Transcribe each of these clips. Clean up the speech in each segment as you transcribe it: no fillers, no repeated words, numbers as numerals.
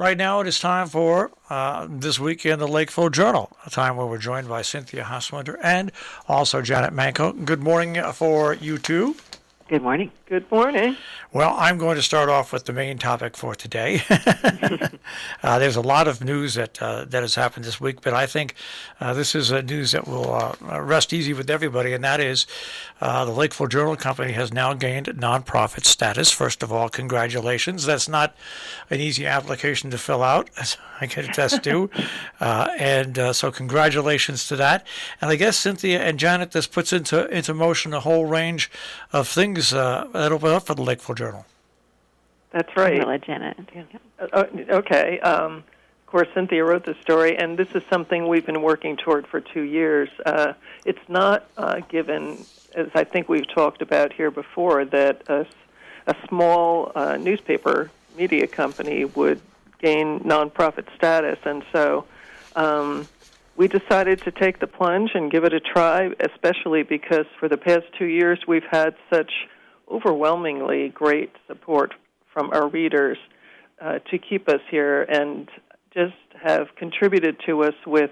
Right now it is time for This Week in the Lakeville Journal, a time where we're joined by Cynthia Hospital and also Janet Manco. Good morning for you two. Good morning. Good morning. Well, I'm going to start off with the main topic for today. There's a lot of news that has happened this week, but I think this is news that will rest easy with everybody, and that is the Lakeville Journal Company has now gained nonprofit status. First of all, congratulations. That's not an easy application to fill out, as I can attest to. So congratulations to that. And I guess, Cynthia and Janet, this puts into motion a whole range of things that open up for the Lakeville Journal. That's right. I'll let Janet. Okay. Of course, Cynthia wrote the story, and this is something we've been working toward for 2 years. It's not given, as I think we've talked about here before, that a small newspaper media company would gain nonprofit status, and so we decided to take the plunge and give it a try, especially because for the past 2 years we've had such overwhelmingly great support from our readers to keep us here and just have contributed to us with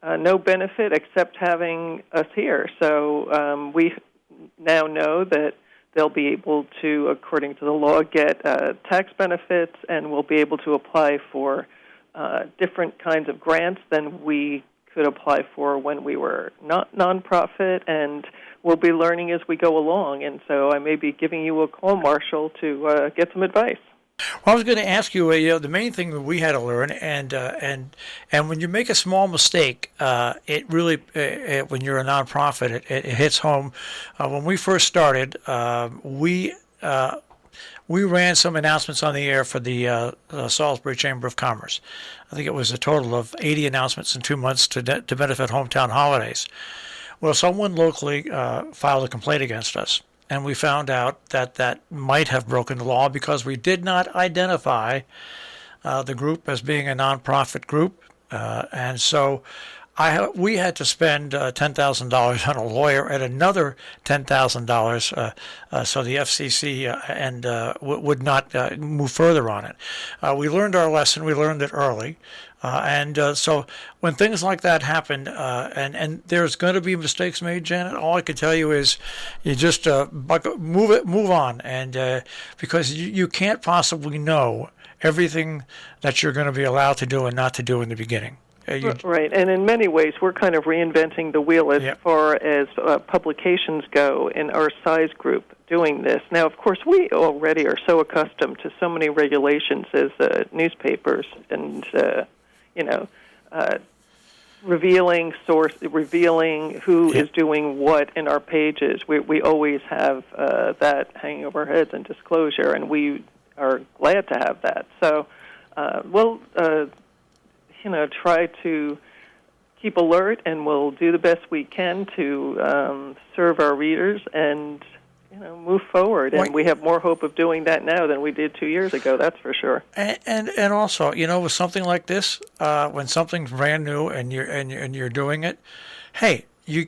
no benefit except having us here. So we now know that they'll be able to, according to the law, get tax benefits, and we'll be able to apply for different kinds of grants than we could apply for when we were not nonprofit, and we'll be learning as we go along. And so I may be giving you a call, Marshall, to get some advice. Well, I was going to ask you, the main thing that we had to learn, and when you make a small mistake, it really, when you're a nonprofit, it hits home. When we first started, we ran some announcements on the air for the Salisbury Chamber of Commerce. I think it was a total of 80 announcements in 2 months to benefit hometown holidays. Well, someone locally filed a complaint against us, and we found out that might have broken the law because we did not identify the group as being a nonprofit group, and so we had to spend $10,000 on a lawyer and another $10,000 so the FCC would not move further on it. We learned our lesson. We learned it early. So when things like that happen, and there's going to be mistakes made, Janet, all I can tell you is you just move on, and because you can't possibly know everything that you're going to be allowed to do and not to do in the beginning. Right, and in many ways, we're kind of reinventing the wheel as far as publications go in our size group doing this. Now, of course, we already are so accustomed to so many regulations as newspapers and, revealing who is doing what in our pages. We always have that hanging over our heads and disclosure, and we are glad to have that. So, try to keep alert, and we'll do the best we can to serve our readers and, move forward. And we have more hope of doing that now than we did 2 years ago, that's for sure. And also, with something like this, when something's brand new and you're doing it, hey, you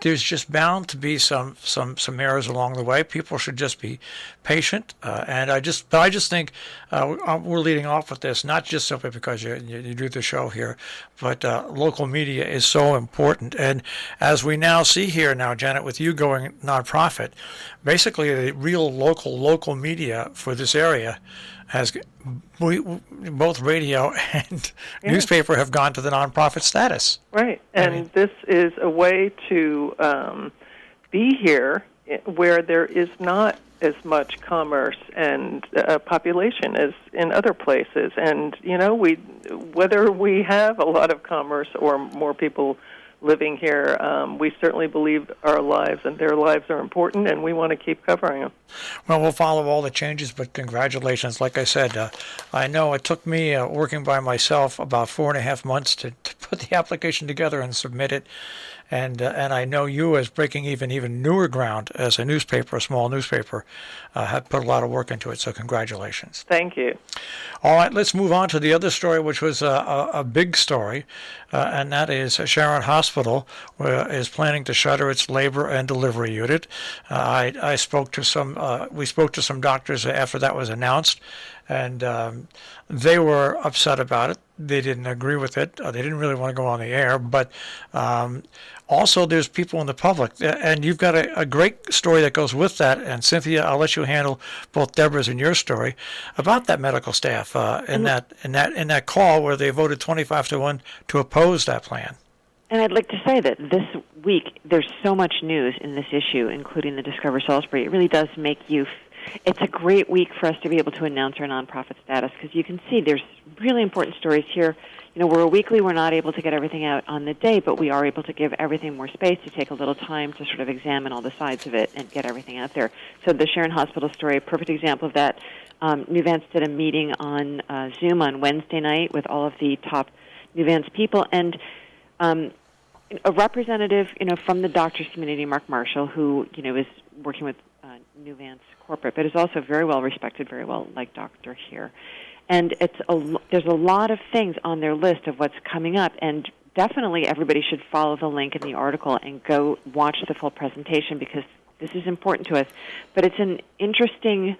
there's just bound to be some errors along the way. People should just be patient, and I just think we're leading off with this not just simply because you do the show here, but local media is so important. And as we now see here now, Janet, with you going nonprofit, basically the real local media for this area has both radio and newspaper have gone to the nonprofit status. Right, and this is a way to be here where there is not as much commerce and population as in other places. And, whether we have a lot of commerce or more people living here, we certainly believe our lives and their lives are important, and we want to keep covering them. Well, we'll follow all the changes, but congratulations. Like I said, I know it took me working by myself about 4.5 months to put the application together and submit it. And I know you, as breaking even newer ground as a newspaper, a small newspaper, have put a lot of work into it. So congratulations. Thank you. All right, let's move on to the other story, which was a big story, and that is Sharon Hospital is planning to shutter its labor and delivery unit. We spoke to some doctors after that was announced, and they were upset about it. They didn't agree with it. They didn't really want to go on the air, but also there's people in the public, and you've got a great story that goes with that. And Cynthia, I'll let you handle both Deborah's and your story about that medical staff in that call where they voted 25-1 to oppose that plan. And I'd like to say that this week there's so much news in this issue, including the Discover Salisbury. It really does make you. It's a great week for us to be able to announce our nonprofit status, because you can see there's really important stories here. We're a weekly. We're not able to get everything out on the day, but we are able to give everything more space, to take a little time to sort of examine all the sides of it and get everything out there. So the Sharon Hospital story, a perfect example of that. Nuvance did a meeting on Zoom on Wednesday night with all of the top Nuvance people, and a representative, from the doctors community, Mark Marshall, who, is working with Nuvance corporate, but is also very well respected, very well liked doctor here. And there's a lot of things on their list of what's coming up, and definitely everybody should follow the link in the article and go watch the full presentation, because this is important to us. But it's an interesting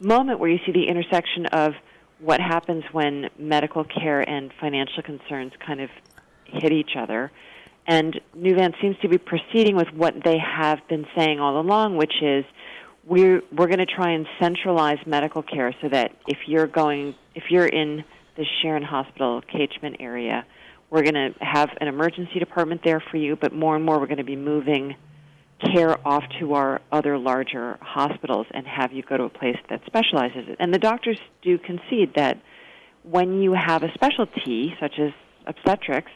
moment where you see the intersection of what happens when medical care and financial concerns kind of hit each other. And Nuvance seems to be proceeding with what they have been saying all along, which is we're going to try and centralize medical care so that if you're in the Sharon Hospital catchment area, we're going to have an emergency department there for you, but more and more we're going to be moving care off to our other larger hospitals and have you go to a place that specializes it. And the doctors do concede that when you have a specialty, such as obstetrics,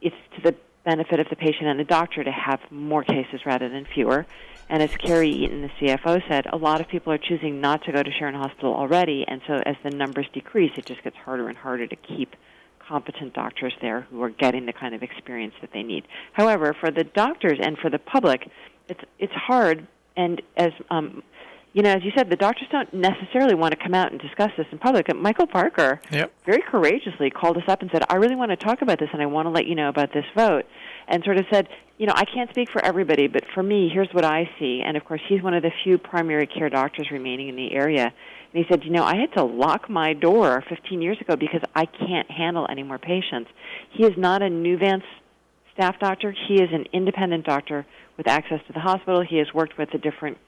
it's to the benefit of the patient and the doctor to have more cases rather than fewer. And as Carrie Eaton, the CFO, said, a lot of people are choosing not to go to Sharon Hospital already, and so as the numbers decrease, it just gets harder and harder to keep competent doctors there who are getting the kind of experience that they need. However, for the doctors and for the public, it's hard, and as as you said, the doctors don't necessarily want to come out and discuss this in public. And Michael Parker very courageously called us up and said, I really want to talk about this, and I want to let you know about this vote, and sort of said, I can't speak for everybody, but for me, here's what I see. And, of course, he's one of the few primary care doctors remaining in the area. And he said, I had to lock my door 15 years ago because I can't handle any more patients. He is not a Nuvance staff doctor. He is an independent doctor with access to the hospital. He has worked with the different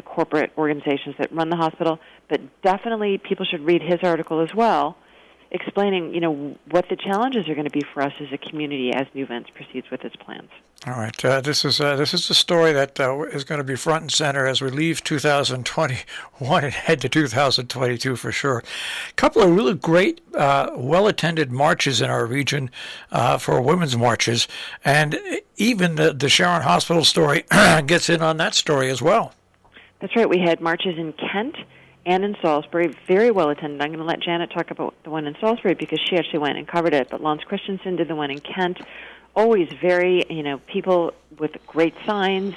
corporate organizations that run the hospital. But definitely people should read his article as well, explaining, what the challenges are going to be for us as a community as Nuvance proceeds with its plans. All right. This is a story that is going to be front and center as we leave 2021 and head to 2022 for sure. A couple of really great, well-attended marches in our region for women's marches, and even the Sharon Hospital story gets in on that story as well. That's right. We had marches in Kent and in Salisbury, very well attended. I'm going to let Janet talk about the one in Salisbury because she actually went and covered it. But Lance Christensen did the one in Kent. Always very, people with great signs,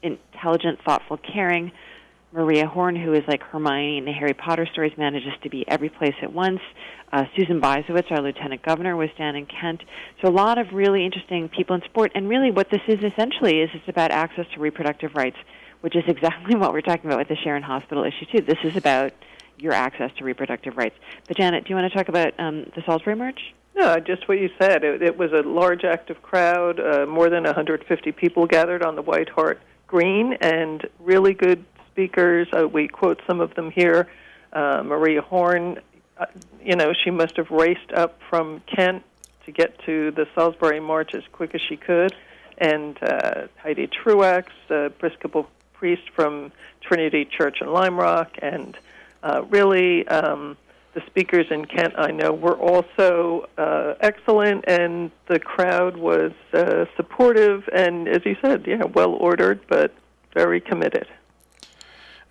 intelligent, thoughtful, caring. Maria Horn, who is like Hermione in the Harry Potter stories, manages to be every place at once. Susan Beisowitz, our lieutenant governor, was down in Kent. So a lot of really interesting people in sport. And really what this is essentially is it's about access to reproductive rights, which is exactly what we're talking about with the Sharon Hospital issue, too. This is about your access to reproductive rights. But, Janet, do you want to talk about the Salisbury March? No, just what you said. It was a large, active crowd. More than 150 people gathered on the White Hart Green, and really good speakers. We quote some of them here. Maria Horn, she must have raced up from Kent to get to the Salisbury March as quick as she could. And Heidi Truax, Episcopal priest from Trinity Church in Lime Rock, and really the speakers in Kent, I know, were also excellent, and the crowd was supportive and, as you said, well-ordered, but very committed.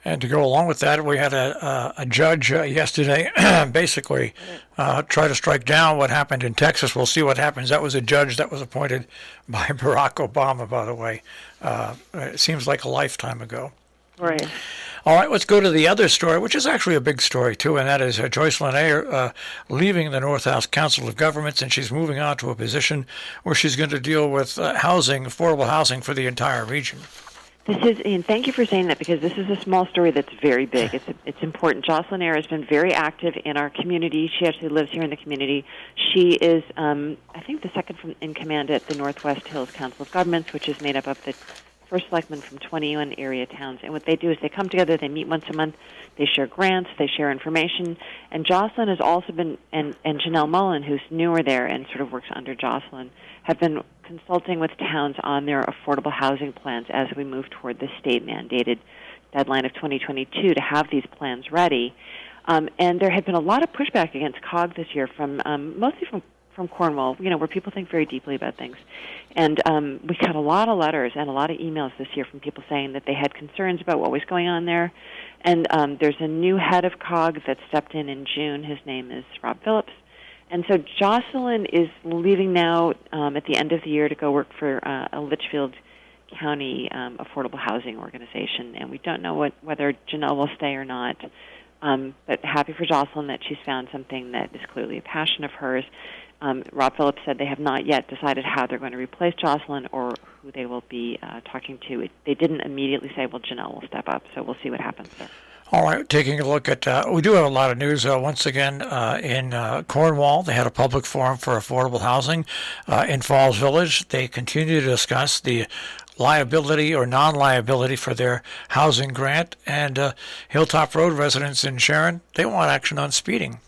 And to go along with that, we had a judge yesterday basically try to strike down what happened in Texas. We'll see what happens. That was a judge that was appointed by Barack Obama, by the way. It seems like a lifetime ago. Right. All right, let's go to the other story, which is actually a big story, too, and that is Joyce Linnaeus leaving the North House Council of Governments, and she's moving on to a position where she's going to deal with housing, affordable housing for the entire region. This is, and thank you for saying that, because this is a small story that's very big. It's important. Jocelyn Eyre has been very active in our community. She actually lives here in the community. She is, I think, the second in command at the Northwest Hills Council of Governments, which is made up of the first selectmen from 21 area towns. And what they do is they come together, they meet once a month, they share grants, they share information. And Jocelyn has also been, and Janelle Mullen, who's newer there and sort of works under Jocelyn, have been consulting with towns on their affordable housing plans as we move toward the state-mandated deadline of 2022 to have these plans ready. And there had been a lot of pushback against COG this year from mostly from Cornwall, where people think very deeply about things. And we got a lot of letters and a lot of emails this year from people saying that they had concerns about what was going on there. And there's a new head of COG that stepped in June. His name is Rob Phillips. And so Jocelyn is leaving now at the end of the year to go work for a Litchfield County affordable housing organization. And we don't know whether Janelle will stay or not. But happy for Jocelyn that she's found something that is clearly a passion of hers. Rob Phillips said they have not yet decided how they're going to replace Jocelyn or who they will be talking to. They didn't immediately say, well, Janelle will step up, so we'll see what happens there. All right, taking a look at, we do have a lot of news once again in Cornwall. They had a public forum for affordable housing in Falls Village. They continue to discuss the liability or non-liability for their housing grant. And Hilltop Road residents in Sharon, they want action on speeding.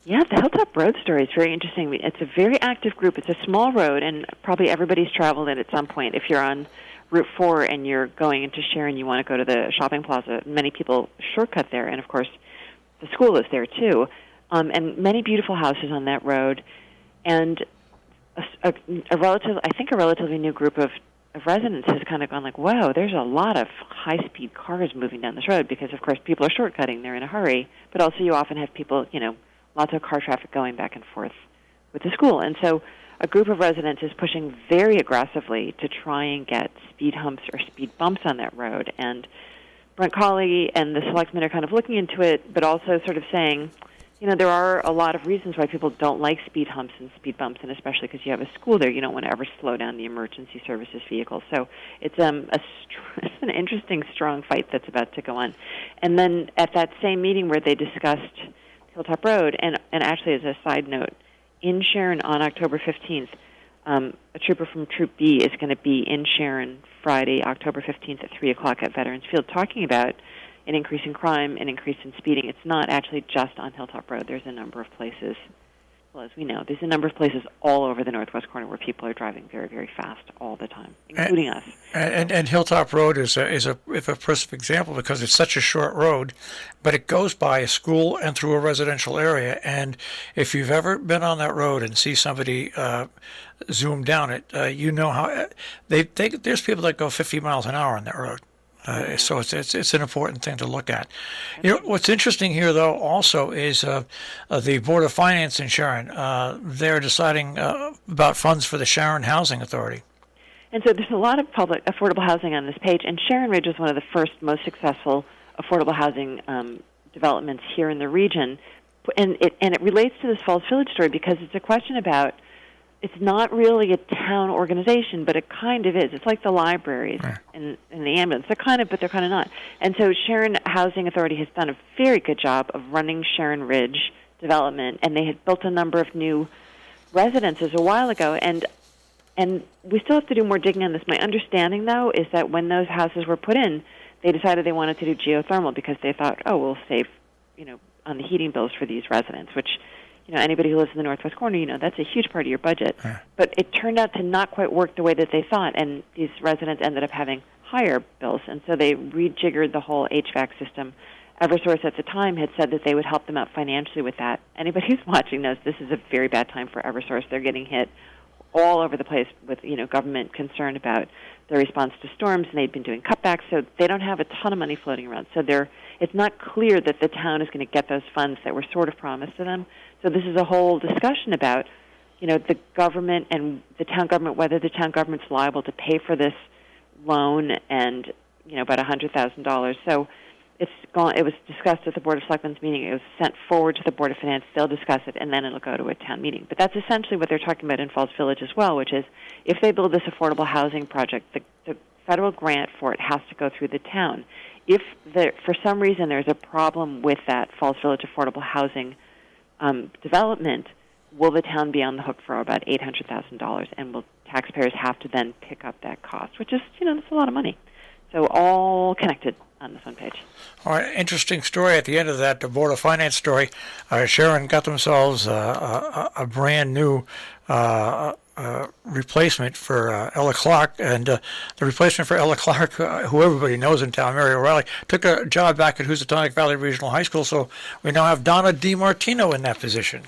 Yeah, the Hilltop Road story is very interesting. It's a very active group. It's a small road, and probably everybody's traveled it at some point. If you're on Route 4 and you're going into Sharon, you want to go to the shopping plaza. Many people shortcut there, and of course, the school is there too. And many beautiful houses on that road, and a relatively new group of residents has kind of gone like, wow, there's a lot of high-speed cars moving down this road because, of course, people are shortcutting. They're in a hurry, but also you often have people, lots of car traffic going back and forth with the school. And so a group of residents is pushing very aggressively to try and get speed humps or speed bumps on that road. And Brent Colley and the selectmen are kind of looking into it, but also sort of saying, there are a lot of reasons why people don't like speed humps and speed bumps, and especially because you have a school there, you don't want to ever slow down the emergency services vehicles. So it's it's an interesting, strong fight that's about to go on. And then at that same meeting where they discussed Hilltop Road, and actually as a side note, in Sharon on October 15th, a trooper from Troop B is going to be in Sharon Friday, October 15th at 3 o'clock at Veterans Field talking about an increase in crime, an increase in speeding. It's not actually just on Hilltop Road. There's a number of places, well, as we know, there's a number of places all over the northwest corner where people are driving very, very fast all the time, including us. And Hilltop Road is a perfect example because it's such a short road, but it goes by a school and through a residential area. And if you've ever been on that road and see somebody zoom down it, how there's people that go 50 miles an hour on that road. So it's an important thing to look at. What's interesting here, though, also is the Board of Finance in Sharon. They're deciding about funds for the Sharon Housing Authority. And so there's a lot of public affordable housing on this page, and Sharon Ridge was one of the first most successful affordable housing developments here in the region. And it relates to this Falls Village story because it's a question about, it's not really a town organization, but it kind of is. It's like the libraries and the ambulance. They're kind of, but they're kind of not. And so Sharon Housing Authority has done a very good job of running Sharon Ridge development, and they had built a number of new residences a while ago. And we still have to do more digging on this. My understanding, though, is that when those houses were put in, they decided they wanted to do geothermal because they thought, we'll save, on the heating bills for these residents, which, anybody who lives in the northwest corner, that's a huge part of your budget. But it turned out to not quite work the way that they thought, and these residents ended up having higher bills, and so they rejiggered the whole HVAC system. Eversource at the time had said that they would help them out financially with that. Anybody who's watching knows this is a very bad time for Eversource. They're getting hit all over the place with, government concern about their response to storms, and they've been doing cutbacks, so they don't have a ton of money floating around. So it's not clear that the town is going to get those funds that were sort of promised to them. So this is a whole discussion about, the government and the town government, whether the town government's liable to pay for this loan and, about $100,000. So it was discussed at the Board of Selectmen's meeting. It was sent forward to the Board of Finance. They'll discuss it, and then it'll go to a town meeting. But that's essentially what they're talking about in Falls Village as well, which is if they build this affordable housing project, the federal grant for it has to go through the town. If for some reason there's a problem with that Falls Village affordable housing development, will the town be on the hook for about $800,000, and will taxpayers have to then pick up that cost, which is, that's a lot of money. So all connected on this one page. All right, interesting story at the end of that, the Board of Finance story. Sharon got themselves a brand new replacement for Ella Clark, and the replacement for Ella Clark, who everybody knows in town, Mary O'Reilly, took a job back at Housatonic Valley Regional High School, so we now have Donna DiMartino in that position.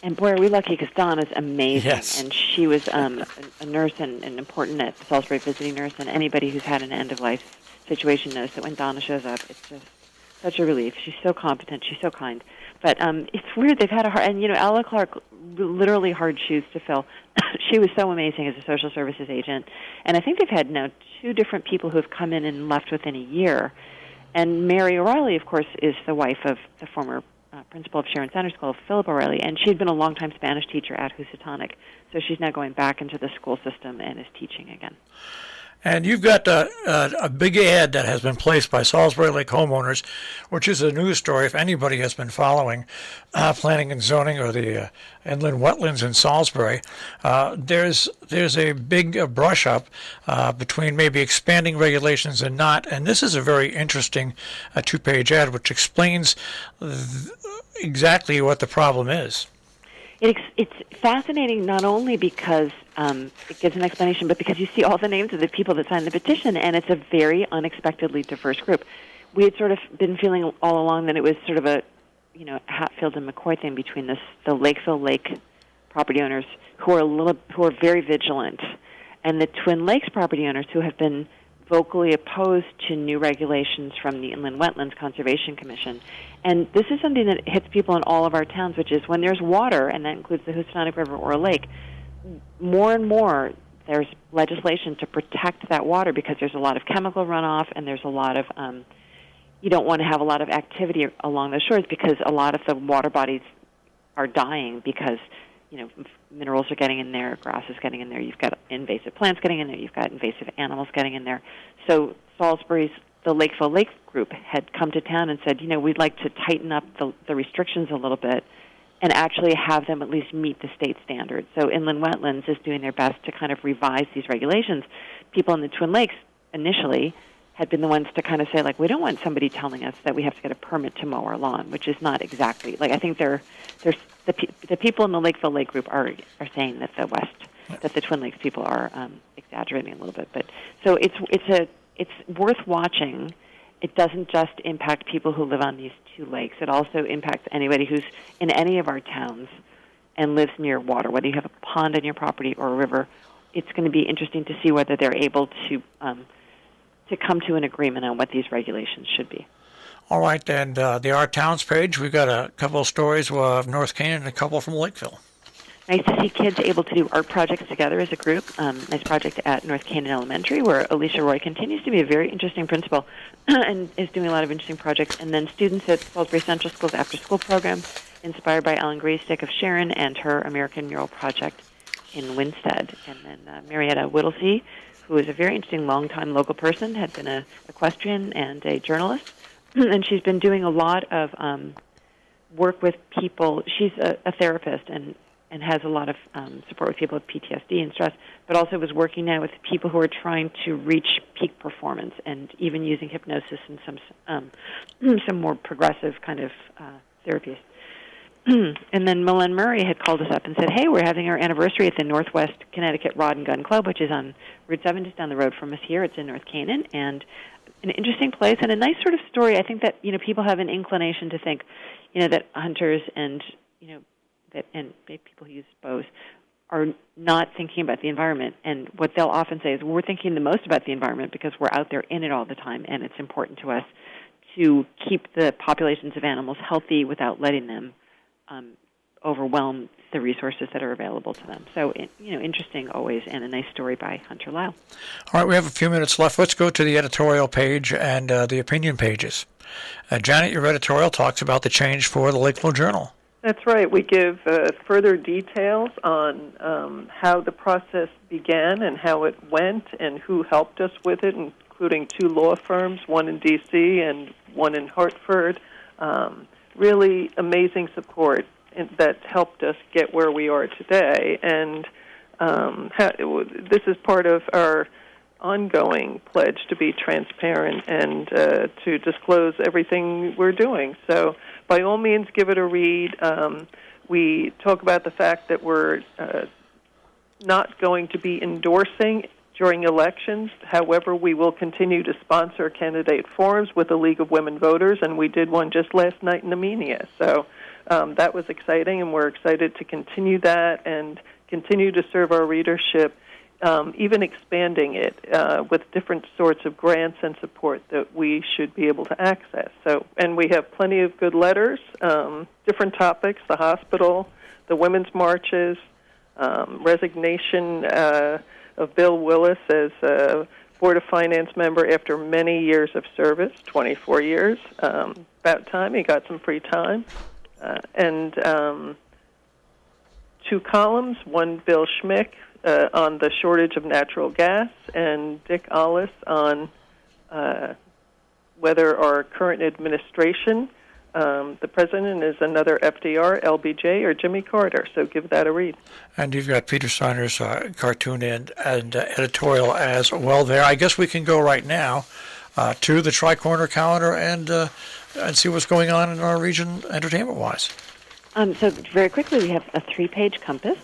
And boy, are we lucky, because Donna's amazing. Yes. And she was a nurse and important at Salisbury, visiting nurse, and anybody who's had an end-of-life situation knows that when Donna shows up, it's just such a relief. She's so competent. She's so kind. But it's weird. They've had a hard, and Ella Clark, literally hard shoes to fill. She was so amazing as a social services agent. And I think they've had now 2 different people who have come in and left within a year. And Mary O'Reilly, of course, is the wife of the former principal of Sharon Center School, Philip O'Reilly, and she had been a longtime Spanish teacher at Housatonic. So she's now going back into the school system and is teaching again. And you've got a big ad that has been placed by Salisbury Lake Homeowners, which is a news story if anybody has been following planning and zoning or the inland wetlands in Salisbury. There's a big brush up between maybe expanding regulations and not. And this is a very interesting 2-page ad which explains exactly what the problem is. It's fascinating not only because it gives an explanation, but because you see all the names of the people that signed the petition, and it's a very unexpectedly diverse group. We had sort of been feeling all along that it was sort of a, Hatfield and McCoy thing between the Lakeville Lake property owners who are very vigilant, and the Twin Lakes property owners who have been vocally opposed to new regulations from the Inland Wetlands Conservation Commission. And this is something that hits people in all of our towns, which is when there's water, and that includes the Housatonic River or a lake, more and more there's legislation to protect that water because there's a lot of chemical runoff, and there's a lot of, you don't want to have a lot of activity along the shores because a lot of the water bodies are dying because minerals are getting in there, grass is getting in there, you've got invasive plants getting in there, you've got invasive animals getting in there. So Salisbury's, the Lakeville Lake group had come to town and said, we'd like to tighten up the restrictions a little bit and actually have them at least meet the state standards. So Inland Wetlands is doing their best to kind of revise these regulations. People in the Twin Lakes initially had been the ones to kind of say, we don't want somebody telling us that we have to get a permit to mow our lawn, which is not exactly, I think the people in the Lakeville Lake group are saying that the Twin Lakes people are exaggerating a little bit. But so it's worth watching. It doesn't just impact people who live on these 2 lakes. It also impacts anybody who's in any of our towns and lives near water, whether you have a pond on your property or a river. It's going to be interesting to see whether they're able to come to an agreement on what these regulations should be. All right, and the Our Towns page, we've got a couple of stories of North Canaan and a couple from Lakeville. Nice to see kids able to do art projects together as a group. Nice project at North Canaan Elementary, where Alicia Roy continues to be a very interesting principal and is doing a lot of interesting projects. And then students at Salisbury Central School's after-school program, inspired by Ellen Graystick of Sharon and her American Mural Project in Winstead. And then Marietta Whittlesey, who is a very interesting long-time local person, had been an equestrian and a journalist. And she's been doing a lot of work with people. She's a therapist and has a lot of support with people with PTSD and stress, but also was working now with people who are trying to reach peak performance and even using hypnosis and some more progressive kind of therapies. And then Milen Murray had called us up and said, hey, we're having our anniversary at the Northwest Connecticut Rod and Gun Club, which is on Route 7, just down the road from us here. It's in North Canaan, and an interesting place and a nice sort of story. I think that, people have an inclination to think, that hunters and, and people who use bows are not thinking about the environment. And what they'll often say is, we're thinking the most about the environment because we're out there in it all the time, and it's important to us to keep the populations of animals healthy without letting them overwhelm the resources that are available to them. So, interesting always, and a nice story by Hunter Lyle. All right, we have a few minutes left. Let's go to the editorial page and the opinion pages. Janet, your editorial talks about the change for the Lakeville Journal. That's right. We give further details on how the process began and how it went and who helped us with it, including 2 law firms, one in D.C. and one in Hartford. Really amazing support that helped us get where we are today. And this is part of our ongoing pledge to be transparent and to disclose everything we're doing. So by all means, give it a read. We talk about the fact that we're not going to be endorsing during elections. However, we will continue to sponsor candidate forums with the League of Women Voters, and we did one just last night in Amenia. So that was exciting, and we're excited to continue that and continue to serve our readership, even expanding it with different sorts of grants and support that we should be able to access. So, and we have plenty of good letters, different topics, the hospital, the women's marches, resignation of Bill Willis as a Board of Finance member after many years of service, 24 years. About time he got some free time. And 2 columns, one Bill Schmick on the shortage of natural gas, and Dick Ollis on whether our current administration, the president is another FDR, LBJ, or Jimmy Carter. So give that a read. And you've got Peter Steiner's cartoon and editorial as well there. I guess we can go right now to the Tri-Corner calendar and see what's going on in our region entertainment-wise. So very quickly, we have a 3-page compass,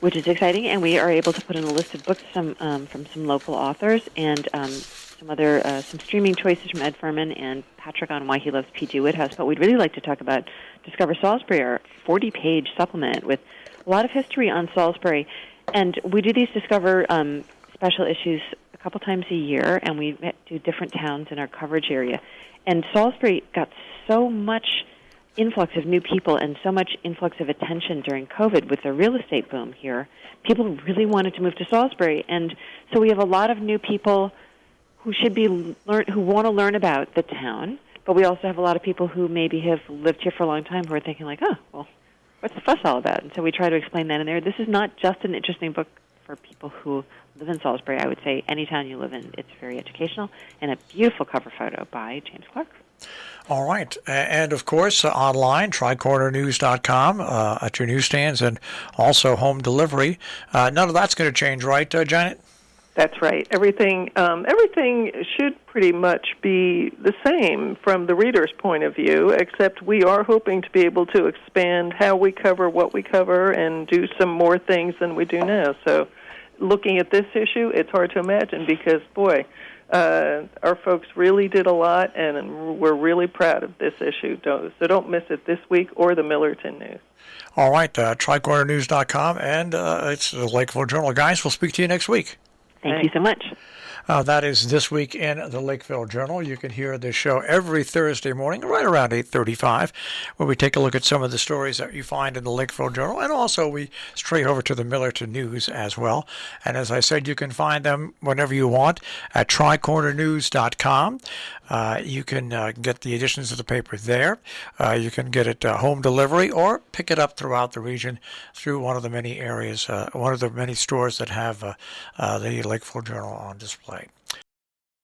which is exciting, and we are able to put in a list of books from some local authors and some streaming choices from Ed Furman and Patrick on why he loves P.G. Woodhouse. But we'd really like to talk about Discover Salisbury, our 40-page supplement with a lot of history on Salisbury. And we do these Discover special issues a couple times a year, and we do different towns in our coverage area. And Salisbury got so much influx of new people and so much influx of attention during COVID with the real estate boom here. People really wanted to move to Salisbury, and so we have a lot of new people who who want to learn about the town, but we also have a lot of people who maybe have lived here for a long time who are thinking like, oh, well, what's the fuss all about? And so we try to explain that in there. This is not just an interesting book for people who live in Salisbury. I would say any town you live in, it's very educational, and a beautiful cover photo by James Clark. All right. And, of course, online, tricornernews.com at your newsstands, and also home delivery. None of that's going to change, right, Janet? That's right. Everything should pretty much be the same from the reader's point of view, except we are hoping to be able to expand how we cover what we cover and do some more things than we do now. So looking at this issue, it's hard to imagine because, boy, our folks really did a lot, and we're really proud of this issue. So don't miss it this week or the Millerton News. All right, tricornernews.com, and it's the Lakeville Journal. Guys, we'll speak to you next week. Thank you so much. That is This Week in the Lakeville Journal. You can hear this show every Thursday morning, right around 8:35, where we take a look at some of the stories that you find in the Lakeville Journal, and also we stray over to the Millerton News as well. And as I said, you can find them whenever you want at tricornernews.com. You can get the editions of the paper there. You can get it home delivery or pick it up throughout the region through one of the many areas, one of the many stores that have the Lakeville Journal on display.